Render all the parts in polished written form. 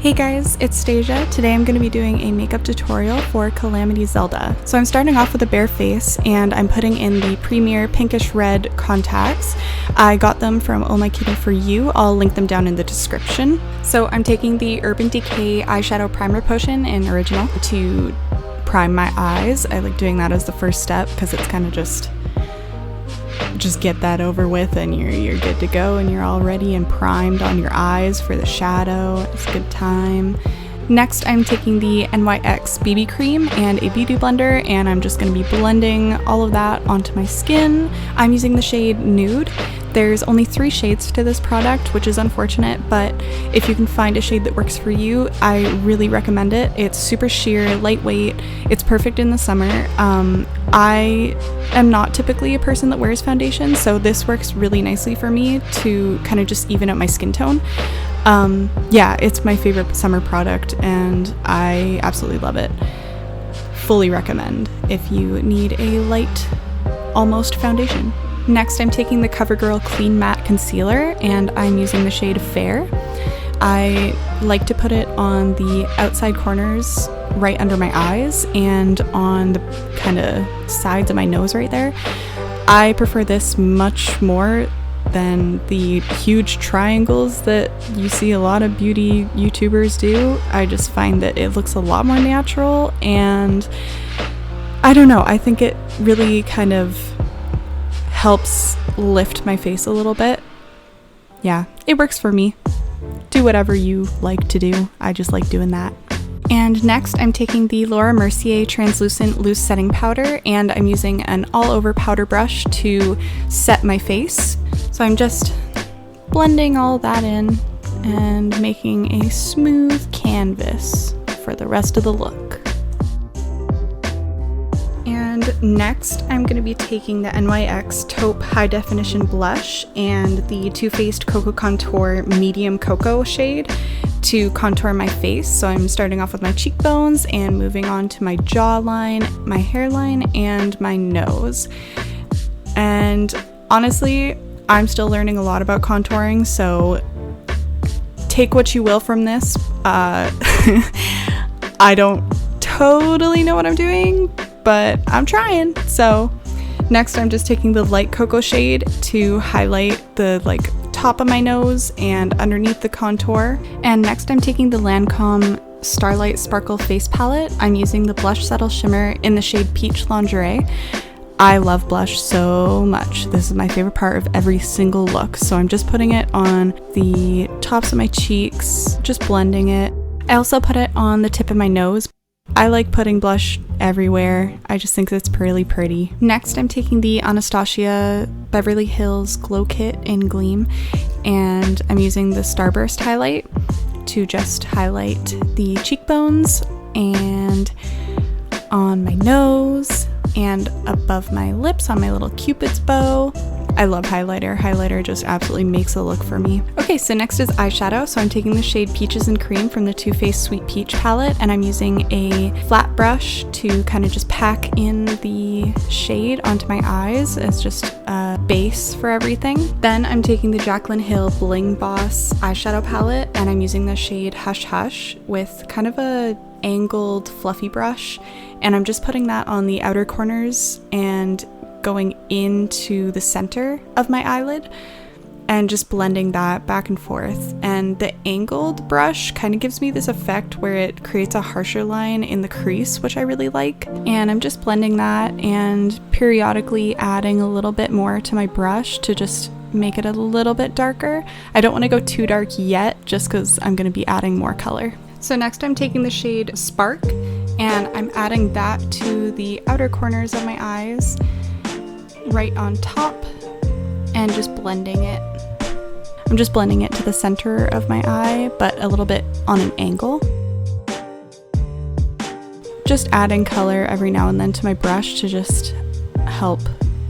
Hey guys, it's Stasia. Today I'm going to be doing a makeup tutorial for Calamity Zelda. So I'm starting off with a bare face and I'm putting in the Premier Pinkish Red contacts. I got them from Oh My Kitty For You. I'll link them down in the description. So I'm taking the Urban Decay eyeshadow primer potion in Original to prime my eyes. I like doing that as the first step because it's kind of just get that over with and you're good to go and you're all ready and primed on your eyes for the shadow. It's a good time. Next, I'm taking the NYX BB Cream and a beauty blender, and I'm just going to be blending all of that onto my skin. I'm using the shade Nude. There's only 3 shades to this product, which is unfortunate, but if you can find a shade that works for you, I really recommend it. It's super sheer, lightweight, it's perfect in the summer. I am not typically a person that wears foundation, so this works really nicely for me to kind of just even out my skin tone. Yeah, it's my favorite summer product and I absolutely love it. Fully recommend if you need a light, almost foundation. Next, I'm taking the Covergirl Clean Matte Concealer and I'm using the shade Fair. I like to put it on the outside corners right under my eyes and on the kind of sides of my nose right there. I prefer this much more than the huge triangles that you see a lot of beauty YouTubers do. I just find that it looks a lot more natural and I don't know, I think it really kind of helps lift my face a little bit. Yeah, it works for me. Do whatever you like to do. I just like doing that. And next I'm taking the Laura Mercier Translucent Loose Setting Powder and I'm using an all-over powder brush to set my face. So I'm just blending all that in and making a smooth canvas for the rest of the look. And next I'm going to be taking the NYX Taupe High Definition Blush and the Too Faced Cocoa Contour Medium Cocoa shade to contour my face. So I'm starting off with my cheekbones and moving on to my jawline, my hairline, and my nose. And honestly, I'm still learning a lot about contouring, so take what you will from this. I don't totally know what I'm doing, but I'm trying. So next I'm just taking the light cocoa shade to highlight the top of my nose and underneath the contour. And next I'm taking the Lancôme Starlight Sparkle Face Palette. I'm using the Blush Settle Shimmer in the shade Peach Lingerie. I love blush so much. This is my favorite part of every single look. So I'm just putting it on the tops of my cheeks, just blending it. I also put it on the tip of my nose. I like putting blush everywhere. I just think it's really pretty. Next, I'm taking the Anastasia Beverly Hills Glow Kit in Gleam, and I'm using the Starburst highlight to just highlight the cheekbones and on my nose and above my lips on my little Cupid's bow. I love highlighter. Highlighter just absolutely makes a look for me. Okay, so next is eyeshadow. So I'm taking the shade Peaches and Cream from the Too Faced Sweet Peach palette, and I'm using a flat brush to kind of just pack in the shade onto my eyes as just a base for everything. Then I'm taking the Jaclyn Hill Bling Boss eyeshadow palette, and I'm using the shade Hush Hush with kind of a angled fluffy brush, and I'm just putting that on the outer corners and going into the center of my eyelid and just blending that back and forth. And the angled brush kind of gives me this effect where it creates a harsher line in the crease, which I really like. And I'm just blending that and periodically adding a little bit more to my brush to just make it a little bit darker. I don't want to go too dark yet just because I'm going to be adding more color. So next I'm taking the shade Spark and I'm adding that to the outer corners of my eyes, right on top, and just blending it. I'm just blending it to the center of my eye, but a little bit on an angle. Just adding color every now and then to my brush to just help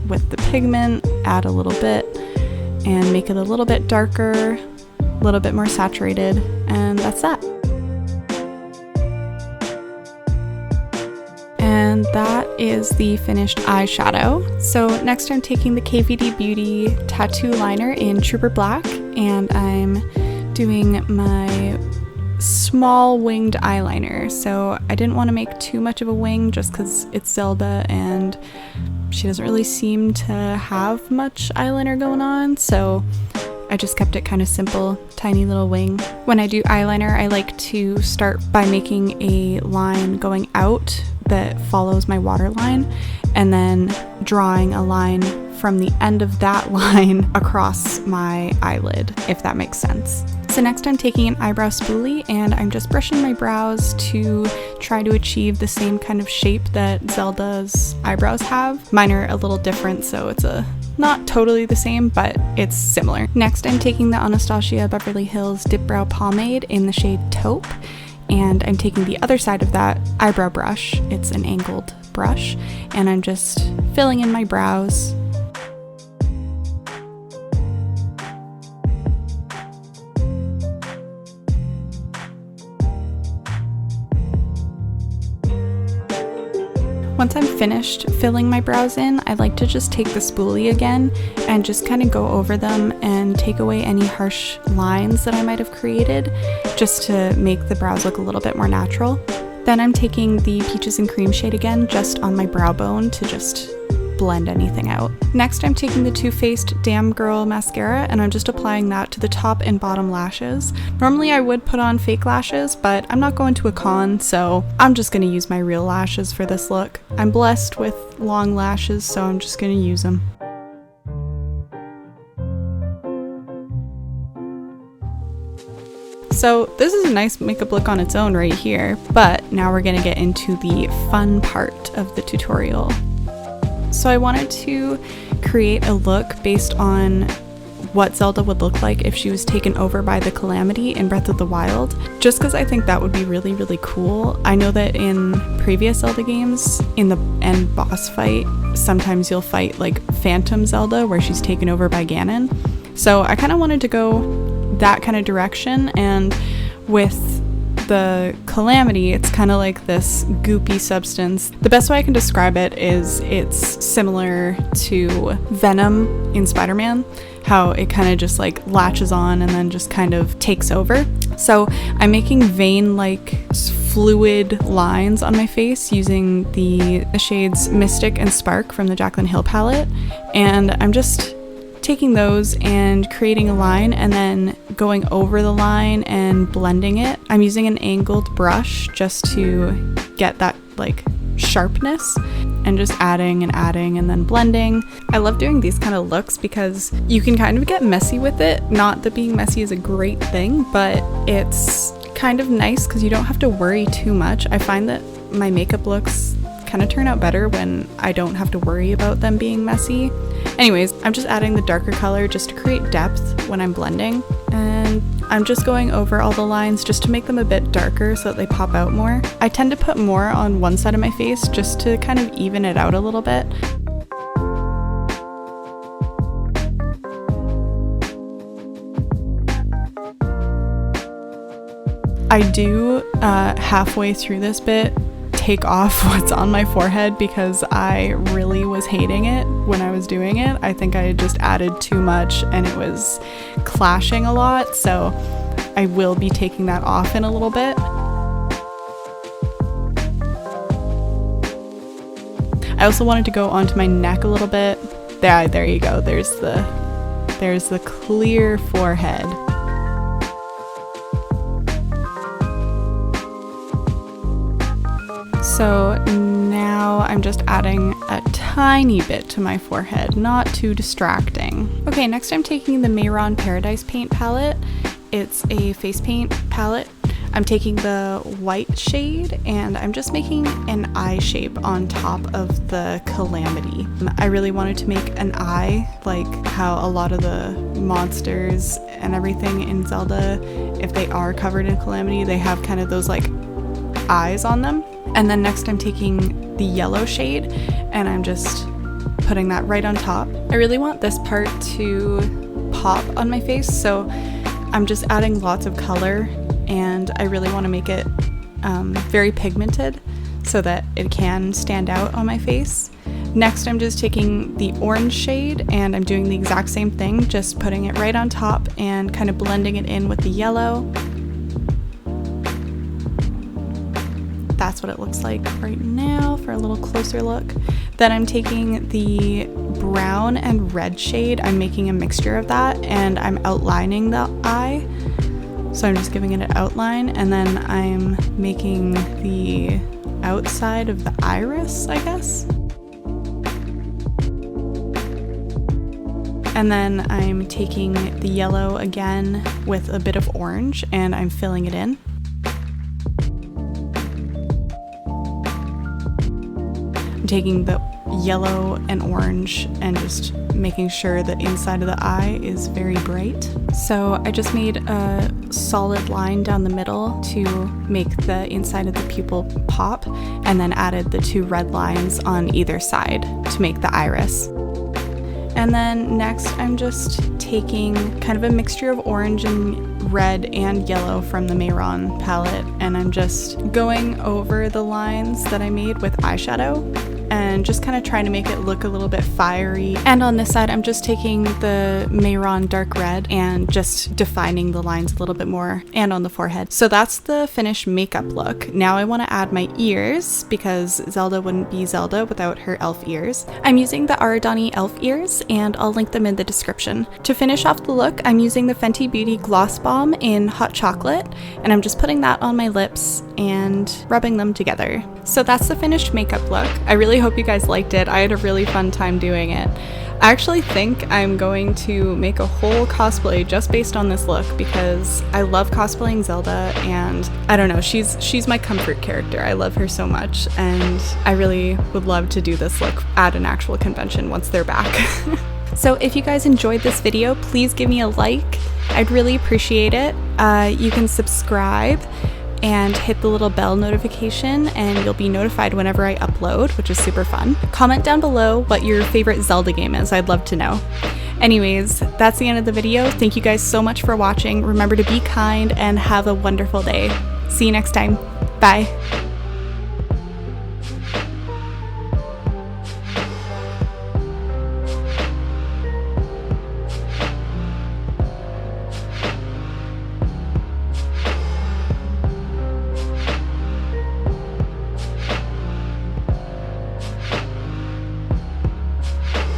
with the pigment, add a little bit, and make it a little bit darker, a little bit more saturated, and that's that. And that is the finished eyeshadow. So next I'm taking the KVD Beauty Tattoo Liner in Trooper Black, and I'm doing my small winged eyeliner. So I didn't want to make too much of a wing just because it's Zelda and she doesn't really seem to have much eyeliner going on, so I just kept it kind of simple, tiny little wing. When I do eyeliner, I like to start by making a line going out that follows my waterline, and then drawing a line from the end of that line across my eyelid, if that makes sense. So next I'm taking an eyebrow spoolie and I'm just brushing my brows to try to achieve the same kind of shape that Zelda's eyebrows have. Mine are a little different, so it's not totally the same, but it's similar. Next I'm taking the Anastasia Beverly Hills Dip Brow Pomade in the shade Taupe, and I'm taking the other side of that eyebrow brush. It's an angled brush, and I'm just filling in my brows. Once I'm finished filling my brows in, I like to just take the spoolie again and just kind of go over them and take away any harsh lines that I might have created, just to make the brows look a little bit more natural. Then I'm taking the Peaches and Cream shade again just on my brow bone to just blend anything out. Next I'm taking the Too Faced Damn Girl mascara and I'm just applying that to the top and bottom lashes. Normally I would put on fake lashes, but I'm not going to a con, so I'm just going to use my real lashes for this look. I'm blessed with long lashes, so I'm just going to use them. So this is a nice makeup look on its own right here, but now we're going to get into the fun part of the tutorial. So I wanted to create a look based on what Zelda would look like if she was taken over by the Calamity in Breath of the Wild, just because I think that would be really, really cool. I know that in previous Zelda games, in the end boss fight, sometimes you'll fight like Phantom Zelda where she's taken over by Ganon. So I kind of wanted to go that kind of direction, and with the Calamity, it's kind of like this goopy substance. The best way I can describe it is it's similar to Venom in Spider-Man, how it kind of just like latches on and then just kind of takes over. So I'm making vein-like fluid lines on my face using the shades Mystic and Spark from the Jaclyn Hill palette, and I'm just taking those and creating a line and then going over the line and blending it. I'm using an angled brush just to get that like sharpness, and just adding and then blending. I love doing these kind of looks because you can kind of get messy with it. Not that being messy is a great thing, but it's kind of nice because you don't have to worry too much. I find that my makeup looks kind of turn out better when I don't have to worry about them being messy. Anyways, I'm just adding the darker color just to create depth when I'm blending, and I'm just going over all the lines just to make them a bit darker so that they pop out more. I tend to put more on one side of my face just to kind of even it out a little bit. I do, halfway through this bit, take off what's on my forehead because I really was hating it when I was doing it. I think I had just added too much and it was clashing a lot, so I will be taking that off in a little bit. I also wanted to go onto my neck a little bit. There you go. There's the clear forehead. So now I'm just adding a tiny bit to my forehead, not too distracting. Okay, next I'm taking the Mehron Paradise Paint palette. It's a face paint palette. I'm taking the white shade and I'm just making an eye shape on top of the Calamity. I really wanted to make an eye, like how a lot of the monsters and everything in Zelda, if they are covered in Calamity, they have kind of those like eyes on them. And then next I'm taking the yellow shade and I'm just putting that right on top. I really want this part to pop on my face, so I'm just adding lots of color, and I really want to make it very pigmented so that it can stand out on my face. Next I'm just taking the orange shade and I'm doing the exact same thing, just putting it right on top and kind of blending it in with the yellow. that's what it looks like right now for a little closer look. Then I'm taking the brown and red shade, I'm making a mixture of that, and I'm outlining the eye. So I'm just giving it an outline, and then I'm making the outside of the iris, I guess. And then I'm taking the yellow again with a bit of orange, and I'm filling it in. I'm taking the yellow and orange and just making sure the inside of the eye is very bright. So I just made a solid line down the middle to make the inside of the pupil pop, and then added the 2 red lines on either side to make the iris. And then next I'm just taking kind of a mixture of orange and red and yellow from the Mehron palette, and I'm just going over the lines that I made with eyeshadow and just kind of trying to make it look a little bit fiery. And on this side I'm just taking the Mehron dark red and just defining the lines a little bit more, and on the forehead. So that's the finished makeup look. Now I want to add my ears, because Zelda wouldn't be Zelda without her elf ears. I'm using the Aradani elf ears, and I'll link them in the description. To finish off the look, I'm using the Fenty Beauty Gloss Bomb in Hot Chocolate, and I'm just putting that on my lips and rubbing them together. So that's the finished makeup look. I really hope you guys liked it. I had a really fun time doing it. I actually think I'm going to make a whole cosplay just based on this look, because I love cosplaying Zelda, and I don't know, she's my comfort character. I love her so much, and I really would love to do this look at an actual convention once they're back. So if you guys enjoyed this video, please give me a like. I'd really appreciate it. You can subscribe and hit the little bell notification, and you'll be notified whenever I upload, which is super fun. Comment down below what your favorite Zelda game is. I'd love to know. Anyways, that's the end of the video. Thank you guys so much for watching. Remember to be kind and have a wonderful day. See you next time. Bye.